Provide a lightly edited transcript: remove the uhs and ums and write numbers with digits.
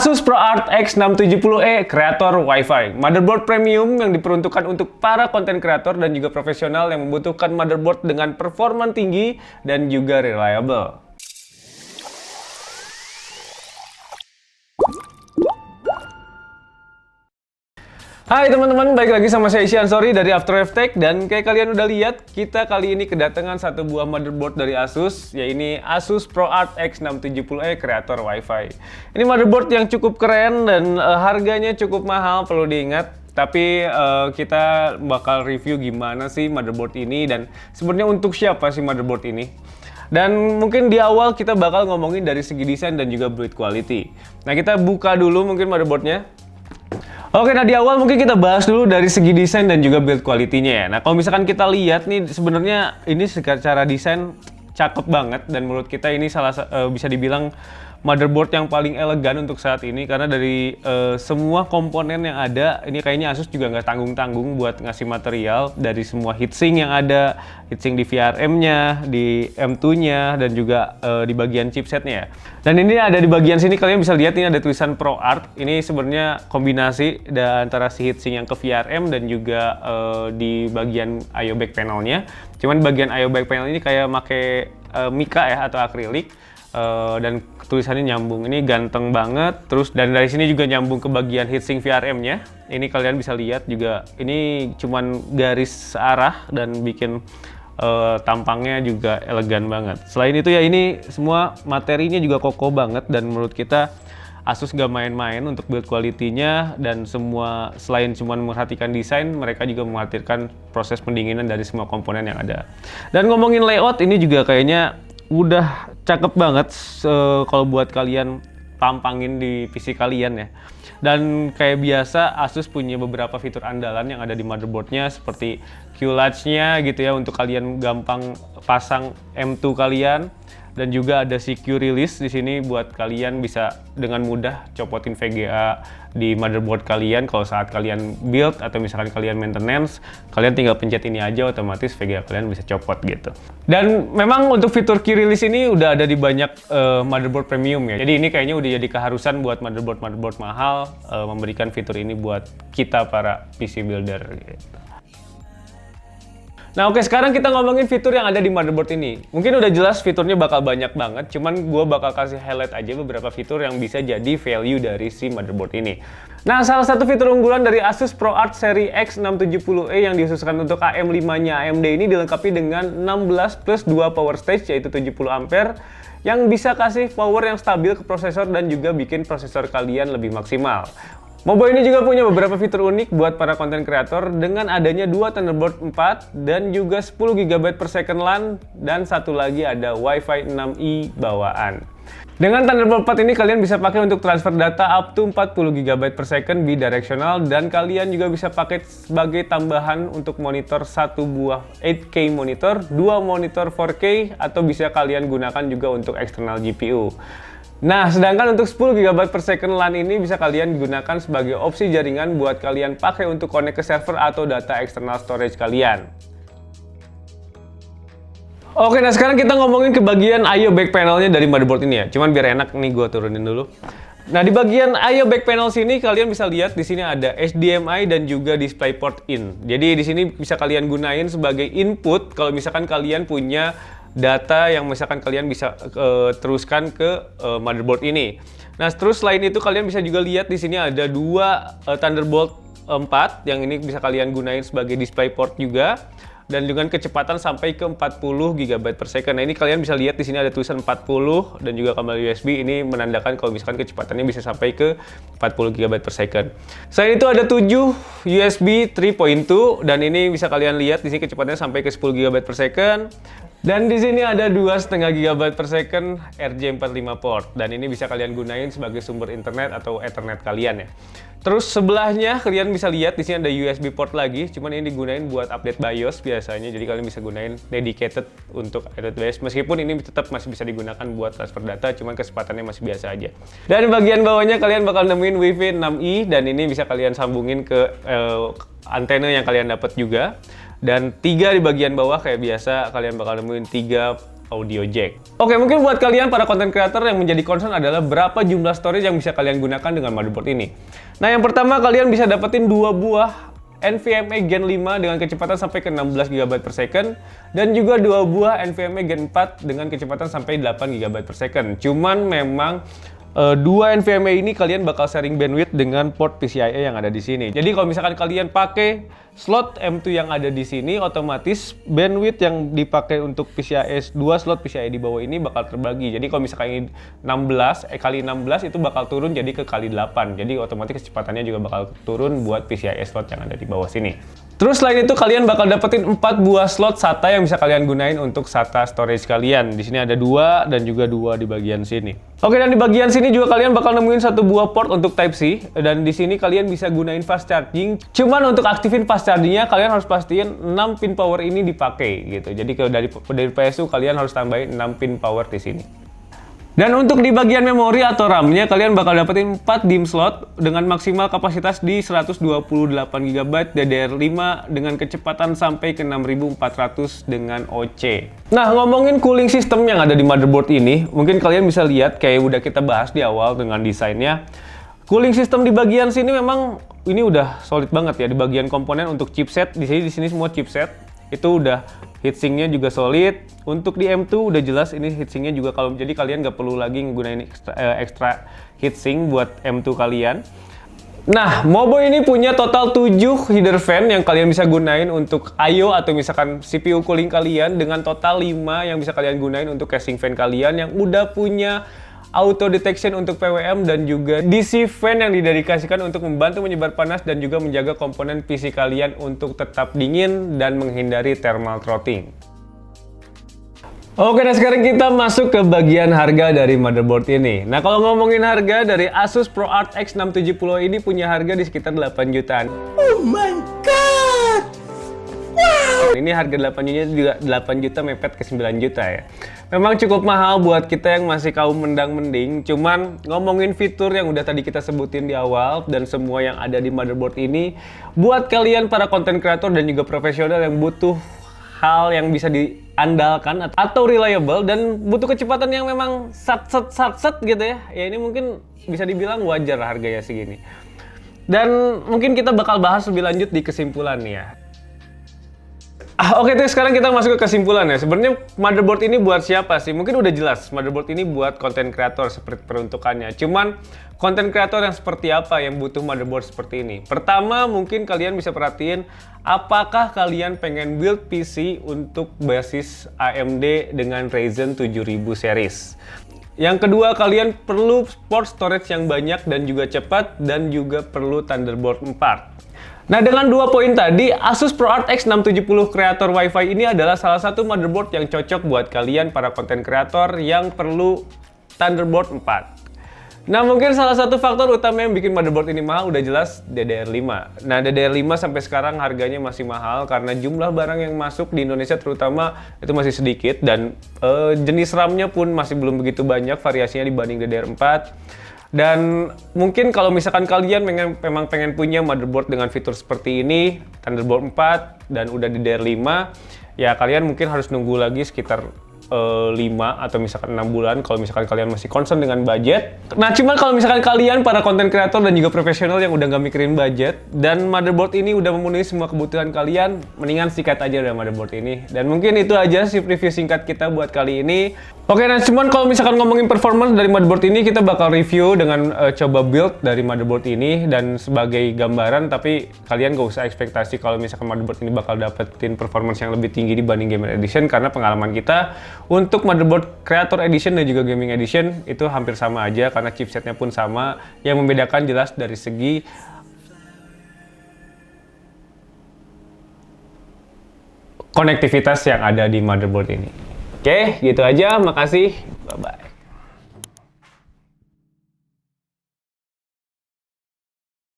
Asus ProArt X670E Creator Wi-Fi, motherboard premium yang diperuntukkan untuk para konten kreator dan juga profesional yang membutuhkan motherboard dengan performa tinggi dan juga reliable. Hai teman-teman, balik lagi sama saya Isyan Sorry dari After Effects Tech. Dan kayak kalian udah lihat, kita kali ini kedatangan satu buah motherboard dari Asus, yaitu Asus ProArt X670E Creator Wi-Fi. Ini motherboard yang cukup keren dan harganya cukup mahal, perlu diingat. Tapi kita bakal review gimana sih motherboard ini dan sebenarnya untuk siapa sih motherboard ini. Dan mungkin di awal kita bakal ngomongin dari segi desain dan juga build quality. Nah, kita buka dulu mungkin motherboardnya. Oke, nah di awal mungkin kita bahas dulu dari segi desain dan juga build quality-nya ya. Nah, kalau misalkan kita lihat nih, sebenarnya ini secara desain cakep banget dan menurut kita ini bisa dibilang motherboard yang paling elegan untuk saat ini karena dari semua komponen yang ada, ini kayaknya Asus juga nggak tanggung-tanggung buat ngasih material dari semua heatsink yang ada, heatsink di VRM-nya, di M2-nya, dan juga di bagian chipsetnya ya. Dan ini ada di bagian sini, kalian bisa lihat ini ada tulisan ProArt. Ini sebenarnya kombinasi antara si heatsink yang ke VRM dan juga di bagian I/O back panel-nya. Cuman bagian I/O back panel ini kayak pakai mika ya atau akrilik. Dan tulisannya nyambung, ini ganteng banget. Terus dan dari sini juga nyambung ke bagian heatsink VRM-nya. Ini kalian bisa lihat juga, ini cuman garis arah dan bikin tampangnya juga elegan banget. Selain itu ya ini semua materinya juga kokoh banget dan menurut kita Asus gak main-main untuk build quality-nya dan semua selain cuma memperhatikan desain, mereka juga memperhatikan proses pendinginan dari semua komponen yang ada. Dan ngomongin layout, ini juga kayaknya udah cakep banget kalau buat kalian tampangin di PC kalian ya. Dan kayak biasa Asus punya beberapa fitur andalan yang ada di motherboardnya seperti Q-Latch-nya gitu ya untuk kalian gampang pasang M2 kalian. Dan juga ada si Q-Release di sini buat kalian bisa dengan mudah copotin VGA di motherboard kalian kalau saat kalian build atau misalkan kalian maintenance, kalian tinggal pencet ini aja otomatis VGA kalian bisa copot gitu. Dan memang untuk fitur Q-Release ini udah ada di banyak motherboard premium ya. Jadi ini kayaknya udah jadi keharusan buat motherboard mahal memberikan fitur ini buat kita para PC builder gitu. Nah oke, sekarang kita ngomongin fitur yang ada di motherboard ini. Mungkin udah jelas fiturnya bakal banyak banget, cuman gue bakal kasih highlight aja beberapa fitur yang bisa jadi value dari si motherboard ini. Nah, salah satu fitur unggulan dari Asus ProArt seri X670E yang dikhususkan untuk AM5-nya AMD ini dilengkapi dengan 16 plus 2 power stage yaitu 70 ampere yang bisa kasih power yang stabil ke prosesor dan juga bikin prosesor kalian lebih maksimal. Mobo ini juga punya beberapa fitur unik buat para konten kreator dengan adanya 2 Thunderbolt 4 dan juga 10 GB per second LAN dan satu lagi ada Wi-Fi 6E bawaan. Dengan Thunderbolt 4 ini kalian bisa pakai untuk transfer data up to 40 GB per second bidirectional dan kalian juga bisa pakai sebagai tambahan untuk monitor satu buah 8K monitor, 2 monitor 4K atau bisa kalian gunakan juga untuk eksternal GPU. Nah, sedangkan untuk 10 GB per second LAN ini bisa kalian gunakan sebagai opsi jaringan buat kalian pakai untuk connect ke server atau data eksternal storage kalian. Oke, nah sekarang kita ngomongin ke bagian I/O back panelnya dari motherboard ini ya. Cuman biar enak nih gue turunin dulu. Nah, di bagian I/O back panel sini kalian bisa lihat di sini ada HDMI dan juga DisplayPort in. Jadi di sini bisa kalian gunain sebagai input kalau misalkan kalian punya data yang misalkan kalian bisa teruskan ke motherboard ini. Nah, terus selain itu kalian bisa juga lihat di sini ada 2 Thunderbolt 4 yang ini bisa kalian gunain sebagai DisplayPort juga dan dengan kecepatan sampai ke 40 GB per second. Nah, ini kalian bisa lihat di sini ada tulisan 40 dan juga kabel USB ini menandakan kalau misalkan kecepatannya bisa sampai ke 40 GB per second. Selain itu ada 7 USB 3.2 dan ini bisa kalian lihat di sini kecepatannya sampai ke 10 GB per second. Dan di sini ada 2,5 GB per second RJ45 port dan ini bisa kalian gunain sebagai sumber internet atau Ethernet kalian ya. Terus sebelahnya kalian bisa lihat di sini ada USB port lagi, cuman ini digunain buat update BIOS biasanya. Jadi kalian bisa gunain dedicated untuk update BIOS meskipun ini tetap masih bisa digunakan buat transfer data, cuman kecepatannya masih biasa aja. Dan bagian bawahnya kalian bakal nemuin Wi-Fi 6E dan ini bisa kalian sambungin ke antena yang kalian dapat juga. Dan 3 di bagian bawah kayak biasa kalian bakal nemuin 3 audio jack. Oke, mungkin buat kalian para content creator yang menjadi concern adalah berapa jumlah storage yang bisa kalian gunakan dengan motherboard ini. Nah, yang pertama kalian bisa dapetin 2 buah NVMe Gen 5 dengan kecepatan sampai ke 16 GB per second dan juga 2 buah NVMe Gen 4 dengan kecepatan sampai 8 GB per second. Cuman memang dua NVMe ini kalian bakal sharing bandwidth dengan port PCIe yang ada di sini. Jadi kalau misalkan kalian pakai slot M2 yang ada di sini, otomatis bandwidth yang dipakai untuk PCIe 2 slot PCIe di bawah ini bakal terbagi. Jadi kalau misalkan ini 16 kali 16 itu bakal turun jadi ke kali 8. Jadi otomatis kecepatannya juga bakal turun buat PCIe slot yang ada di bawah sini. Terus selain itu kalian bakal dapetin 4 buah slot SATA yang bisa kalian gunain untuk SATA storage kalian. Di sini ada 2 dan juga 2 di bagian sini. Oke, dan di bagian sini juga kalian bakal nemuin 1 buah port untuk Type-C dan di sini kalian bisa gunain fast charging. Cuman untuk aktifin fast chargingnya kalian harus pastiin 6 pin power ini dipakai gitu. Jadi kalau dari PSU kalian harus tambahin 6 pin power di sini. Dan untuk di bagian memori atau RAM-nya kalian bakal dapetin 4 DIMM slot dengan maksimal kapasitas di 128 GB DDR5 dengan kecepatan sampai ke 6400 dengan OC. Nah, ngomongin cooling system yang ada di motherboard ini, mungkin kalian bisa lihat kayak udah kita bahas di awal dengan desainnya. Cooling system di bagian sini memang ini udah solid banget ya. Di bagian komponen untuk chipset, di sini semua chipset itu udah heatsinknya juga solid. Untuk di M2 udah jelas ini heatsinknya juga, kalau jadi kalian nggak perlu lagi gunain extra heatsink buat M2 kalian. Nah, Mobo ini punya total 7 header fan yang kalian bisa gunain untuk I/O atau misalkan CPU cooling kalian, dengan total 5 yang bisa kalian gunain untuk casing fan kalian yang udah punya auto detection untuk PWM dan juga DC fan yang didedikasikan untuk membantu menyebar panas dan juga menjaga komponen PC kalian untuk tetap dingin dan menghindari thermal throttling. Oke, nah sekarang kita masuk ke bagian harga dari motherboard ini. Nah, kalau ngomongin harga dari Asus ProArt X670 ini punya harga di sekitar 8 jutaan. Oh my god! Wow! Ini harga 8 juga 8 juta mepet ke 9 juta ya. Memang cukup mahal buat kita yang masih kaum mendang-mending. Cuman ngomongin fitur yang udah tadi kita sebutin di awal dan semua yang ada di motherboard ini, buat kalian para content creator dan juga profesional yang butuh hal yang bisa diandalkan atau reliable dan butuh kecepatan yang memang sat gitu ya. Ya ini mungkin bisa dibilang wajar harganya segini. Dan mungkin kita bakal bahas lebih lanjut di kesimpulan nih ya. Oke, terus sekarang kita masuk ke kesimpulan ya. Sebenarnya motherboard ini buat siapa sih? Mungkin udah jelas, motherboard ini buat content creator seperti peruntukannya. Cuman content creator yang seperti apa yang butuh motherboard seperti ini? Pertama, mungkin kalian bisa perhatiin apakah kalian pengen build PC untuk basis AMD dengan Ryzen 7000 series. Yang kedua, kalian perlu port storage yang banyak dan juga cepat dan juga perlu Thunderbolt 4. Nah, dengan 2 poin tadi, Asus ProArt X670 Creator Wi-Fi ini adalah salah satu motherboard yang cocok buat kalian para content creator yang perlu Thunderbolt 4. Nah, mungkin salah satu faktor utama yang bikin motherboard ini mahal udah jelas DDR5. Nah, DDR5 sampai sekarang harganya masih mahal karena jumlah barang yang masuk di Indonesia terutama itu masih sedikit dan jenis RAM-nya pun masih belum begitu banyak variasinya dibanding DDR4. Dan mungkin kalau misalkan kalian memang pengen punya motherboard dengan fitur seperti ini, Thunderbolt 4 dan udah DDR5, ya kalian mungkin harus nunggu lagi sekitar 5 atau misalkan 6 bulan kalau misalkan kalian masih concern dengan budget. Nah, cuman kalau misalkan kalian para content creator dan juga profesional yang udah nggak mikirin budget dan motherboard ini udah memenuhi semua kebutuhan kalian, mendingan sikat aja dari motherboard ini. Dan mungkin itu aja sih review singkat kita buat kali ini. Oke, nah cuman kalau misalkan ngomongin performance dari motherboard ini, kita bakal review dengan coba build dari motherboard ini dan sebagai gambaran, tapi kalian gak usah ekspektasi kalau misalkan motherboard ini bakal dapetin performance yang lebih tinggi dibanding Gamer Edition, karena pengalaman kita untuk motherboard Creator Edition dan juga Gaming Edition itu hampir sama aja karena chipsetnya pun sama. Yang membedakan jelas dari segi konektivitas yang ada di motherboard ini. Oke, gitu aja. Makasih. Bye-bye.